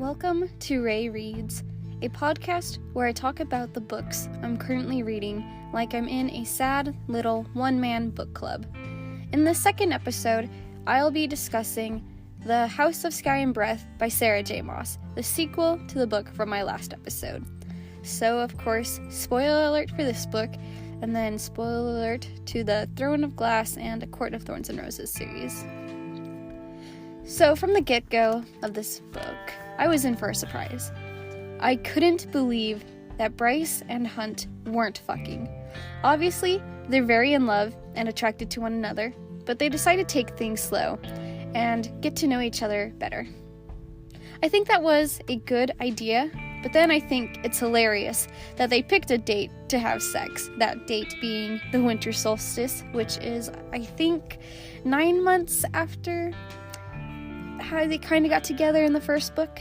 Welcome to Ray Reads, a podcast where I talk about the books I'm currently reading like I'm in a sad little one-man book club. In the second episode, I'll be discussing The House of Sky and Breath by Sarah J Maas, the sequel to the book from my last episode. So, of course, spoiler alert for this book, and then spoiler alert to the Throne of Glass and A Court of Thorns and Roses series. So, from the get-go of this book, I was in for a surprise. I couldn't believe that Bryce and Hunt weren't fucking. Obviously, they're very in love and attracted to one another, but they decide to take things slow and get to know each other better. I think that was a good idea, but then I think it's hilarious that they picked a date to have sex, that date being the Winter Solstice, which is, I think, 9 months after how they kind of got together in the first book.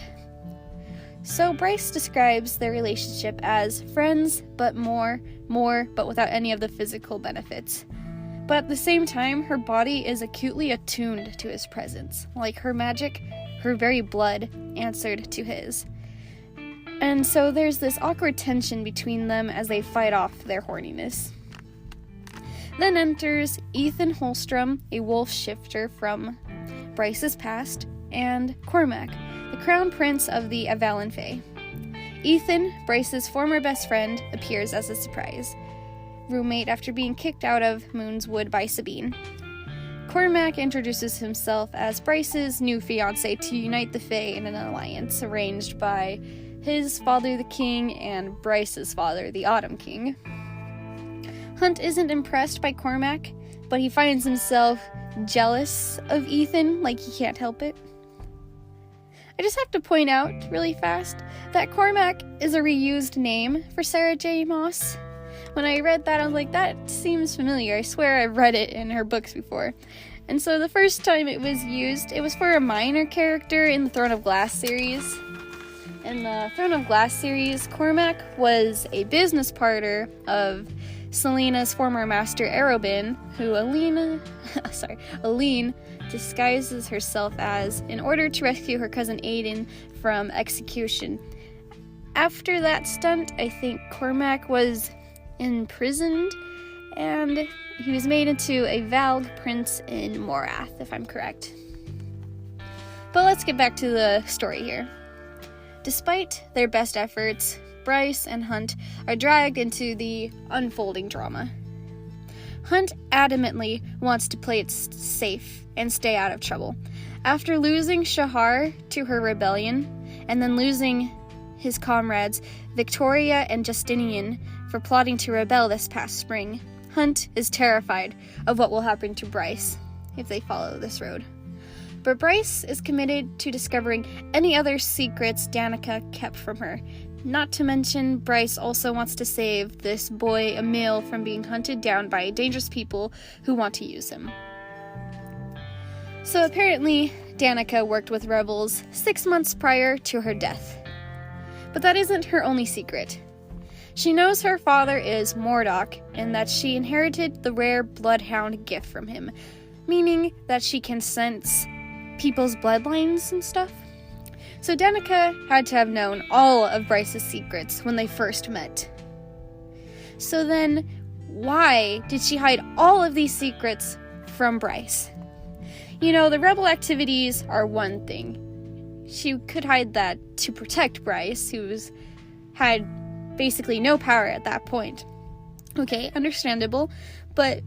So Bryce describes their relationship as friends, but more, but without any of the physical benefits. But at the same time, her body is acutely attuned to his presence. Like her magic, her very blood answered to his. And so there's this awkward tension between them as they fight off their horniness. Then enters Ethan Holstrom, a wolf shifter from Bryce's past, and Cormac, the crown prince of the Avalon Fae. Ethan, Bryce's former best friend, appears as a surprise roommate after being kicked out of Moon's Wood by Sabine. Cormac introduces himself as Bryce's new fiancé to unite the Fae in an alliance arranged by his father the King and Bryce's father the Autumn King. Hunt isn't impressed by Cormac, but he finds himself jealous of Ethan, like he can't help it. I just have to point out really fast that Cormac is a reused name for Sarah J Maas. When I read that, I was like, that seems familiar. I swear I've read it in her books before. And so the first time it was used, it was for a minor character in the Throne of Glass series. In the Throne of Glass series, Cormac was a business partner of Selena's former master Arobin, who Aline disguises herself as in order to rescue her cousin Aiden from execution. After that stunt, I think Cormac was imprisoned, and he was made into a Valg prince in Morath, if I'm correct. But let's get back to the story here. Despite their best efforts, Bryce and Hunt are dragged into the unfolding drama. Hunt adamantly wants to play it safe and stay out of trouble. After losing Shahar to her rebellion, and then losing his comrades Victoria and Justinian for plotting to rebel this past spring, Hunt is terrified of what will happen to Bryce if they follow this road. But Bryce is committed to discovering any other secrets Danica kept from her. Not to mention, Bryce also wants to save this boy Emil from being hunted down by dangerous people who want to use him. So apparently, Danica worked with rebels 6 months prior to her death. But that isn't her only secret. She knows her father is Mordok, and that she inherited the rare bloodhound gift from him, meaning that she can sense people's bloodlines and stuff. So Danica had to have known all of Bryce's secrets when they first met. So then, why did she hide all of these secrets from Bryce? You know, the rebel activities are one thing. She could hide that to protect Bryce, had basically no power at that point. Okay, understandable, but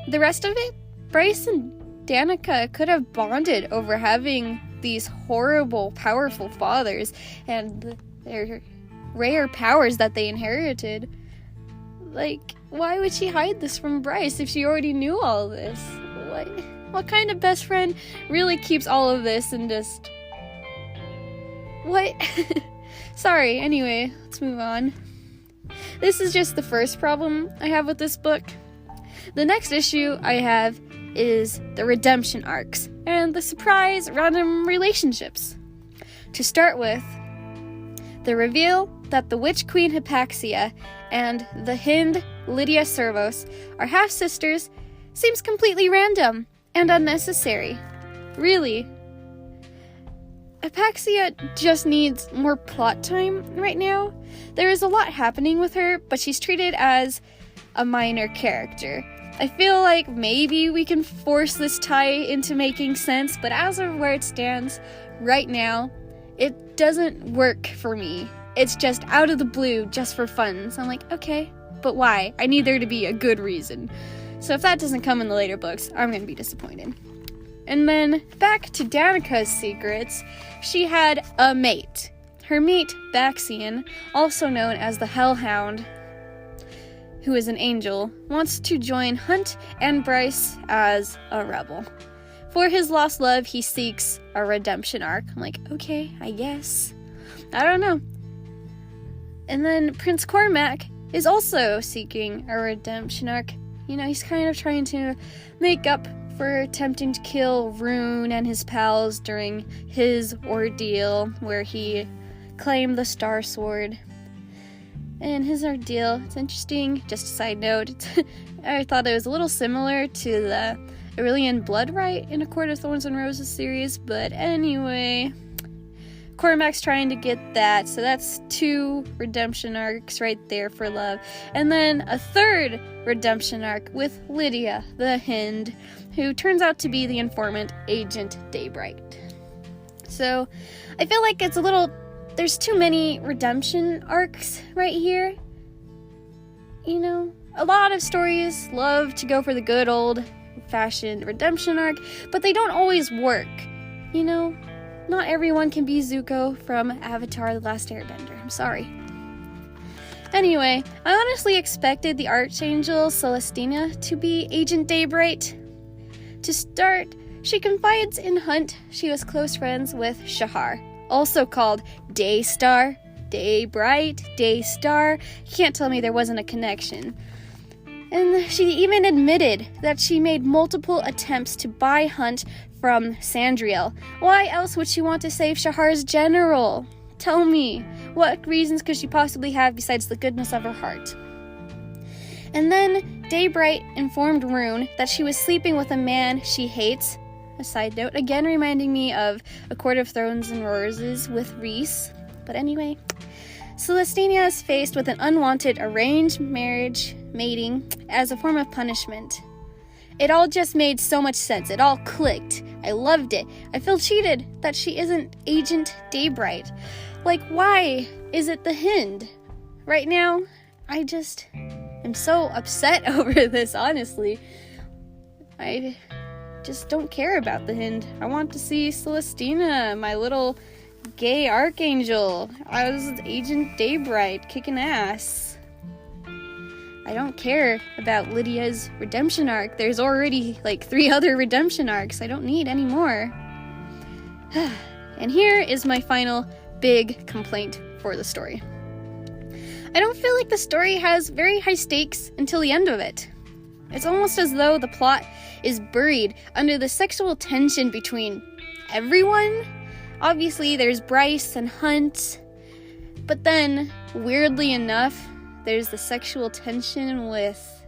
the rest of it, Bryce and Danica could have bonded over having these horrible, powerful fathers and their rare powers that they inherited. Like, why would she hide this from Bryce if she already knew all this? What kind of best friend really keeps all of this and just... What? Sorry, anyway, let's move on. This is just the first problem I have with this book. The next issue I have is the redemption arcs and the surprise random relationships. To start with, the reveal that the Witch Queen Hypaxia and the Hind Lydia Servos are half-sisters seems completely random and unnecessary. Really. Apaxia just needs more plot time right now. There is a lot happening with her, but she's treated as a minor character. I feel like maybe we can force this tie into making sense, but as of where it stands right now, it doesn't work for me. It's just out of the blue, just for fun. So I'm like, okay, but why? I need there to be a good reason. So if that doesn't come in the later books, I'm going to be disappointed. And then back to Danica's secrets, she had a mate. Her mate, Baxian, also known as the Hellhound, who is an angel, wants to join Hunt and Bryce as a rebel. For his lost love, he seeks a redemption arc. I'm like, okay, I guess. I don't know. And then Prince Cormac is also seeking a redemption arc. You know, he's kind of trying to make up for attempting to kill Rune and his pals during his ordeal where he claimed the Star Sword. And his ordeal, it's interesting, just a side note, I thought it was a little similar to the Aurelian Blood Rite in A Court of Thorns and Roses series, but anyway, Cormac's trying to get that, so that's 2 redemption arcs right there for love. And then a 3rd redemption arc with Lydia, the Hind, who turns out to be the informant, Agent Daybright. So, I feel like it's there's too many redemption arcs right here. You know, a lot of stories love to go for the good old-fashioned redemption arc, but they don't always work. You know, not everyone can be Zuko from Avatar: The Last Airbender. I'm sorry. Anyway, I honestly expected the Archangel Celestinia to be Agent Daybright. To start, she confides in Hunt she was close friends with Shahar, also called Daystar, Daybright, Daystar. You can't tell me there wasn't a connection. And she even admitted that she made multiple attempts to buy Hunt from Sandriel. Why else would she want to save Shahar's general? Tell me, what reasons could she possibly have besides the goodness of her heart? And then Daybright informed Rune that she was sleeping with a man she hates. A side note, again reminding me of A Court of Thorns and Roses with Rhys. But anyway, Celestina is faced with an unwanted arranged marriage mating as a form of punishment. It all just made so much sense. It all clicked. I loved it. I feel cheated that she isn't Agent Daybright. Like, why is it the Hind? Right now, I just am so upset over this, honestly. I just don't care about the Hind. I want to see Celestina, my little gay archangel. I was Agent Daybright, kicking ass. I don't care about Lydia's redemption arc. There's already, 3 other redemption arcs. I don't need any more. And here is my final big complaint for the story. I don't feel like the story has very high stakes until the end of it. It's almost as though the plot is buried under the sexual tension between everyone. Obviously, there's Bryce and Hunt, but then, weirdly enough, there's the sexual tension with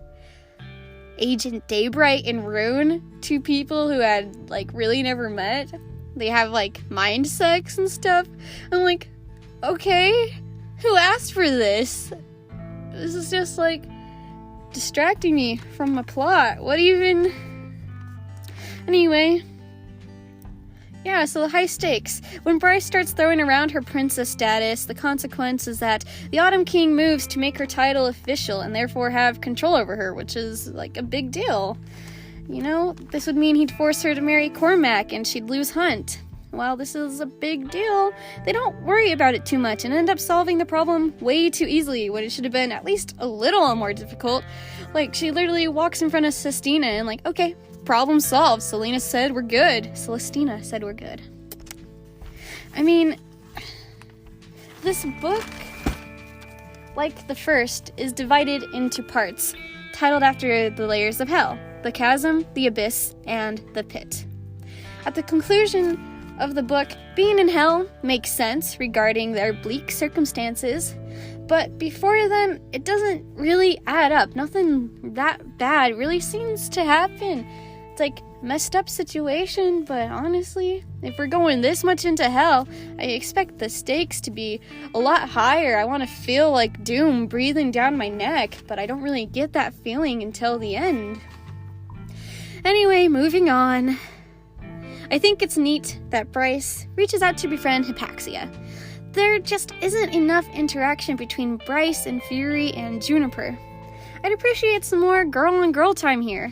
Agent Daybright and Rune, 2 people who had, really never met. They have, mind sex and stuff. I'm like, okay, who asked for this? This is just, distracting me from my plot. What even? Anyway. Yeah, so the high stakes. When Bryce starts throwing around her princess status, the consequence is that the Autumn King moves to make her title official and therefore have control over her, which is, a big deal. You know, this would mean he'd force her to marry Cormac and she'd lose Hunt. While this is a big deal, they don't worry about it too much and end up solving the problem way too easily when it should have been at least a little more difficult. She literally walks in front of Celestina and okay, problem solved. Celestina said we're good. I mean, this book, like the first, is divided into parts, titled after the layers of hell: the chasm, the abyss, and the pit. At the conclusion of the book, being in hell makes sense regarding their bleak circumstances, but before then, it doesn't really add up. Nothing that bad really seems to happen. It's like a messed up situation, but honestly, if we're going this much into hell, I expect the stakes to be a lot higher. I want to feel like doom breathing down my neck, but I don't really get that feeling until the end. Anyway, moving on. I think it's neat that Bryce reaches out to befriend Hypaxia. There just isn't enough interaction between Bryce and Fury and Juniper. I'd appreciate some more girl-on-girl time here.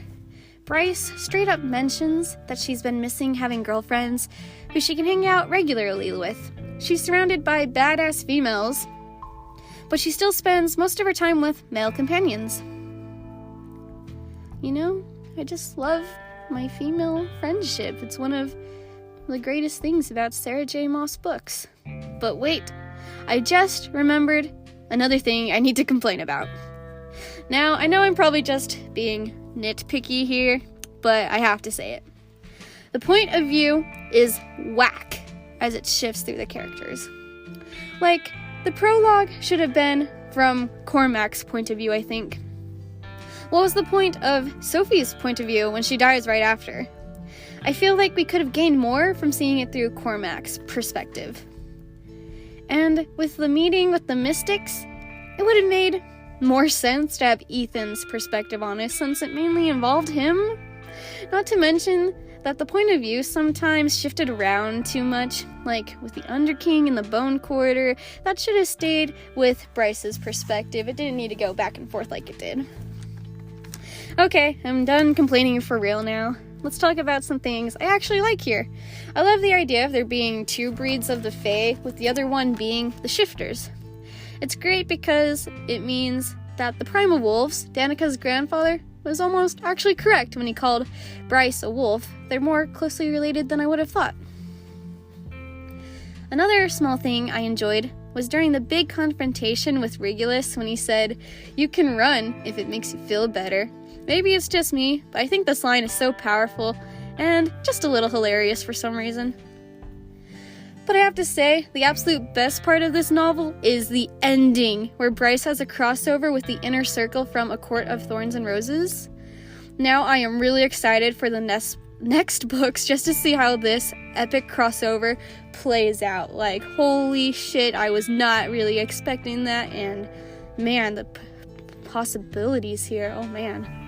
Bryce straight up mentions that she's been missing having girlfriends who she can hang out regularly with. She's surrounded by badass females, but she still spends most of her time with male companions. You know, I just love my female friendship. It's one of the greatest things about Sarah J Maas books. But wait, I just remembered another thing I need to complain about. Now, I know I'm probably just being nitpicky here, but I have to say it. The point of view is whack as it shifts through the characters. Like, the prologue should have been from Cormac's point of view, I think. What was the point of Sophie's point of view when she dies right after? I feel like we could have gained more from seeing it through Cormac's perspective. And with the meeting with the Mystics, it would have made more sense to have Ethan's perspective on it, since it mainly involved him. Not to mention that the point of view sometimes shifted around too much, like with the Underking and the Bone Corridor. That should have stayed with Bryce's perspective. It didn't need to go back and forth like it did. Okay, I'm done complaining for real now. Let's talk about some things I actually like here. I love the idea of there being two breeds of the Fae, with the other one being the Shifters. It's great because it means that the Primal Wolves, Danica's grandfather, was almost actually correct when he called Bryce a wolf. They're more closely related than I would have thought. Another small thing I enjoyed was during the big confrontation with Regulus when he said, "You can run if it makes you feel better." Maybe it's just me, but I think this line is so powerful and just a little hilarious for some reason. But I have to say, the absolute best part of this novel is the ending, where Bryce has a crossover with the Inner Circle from A Court of Thorns and Roses. Now I am really excited for the next books just to see how this epic crossover plays out. Like, holy shit, I was not really expecting that, and man, the possibilities here, oh man.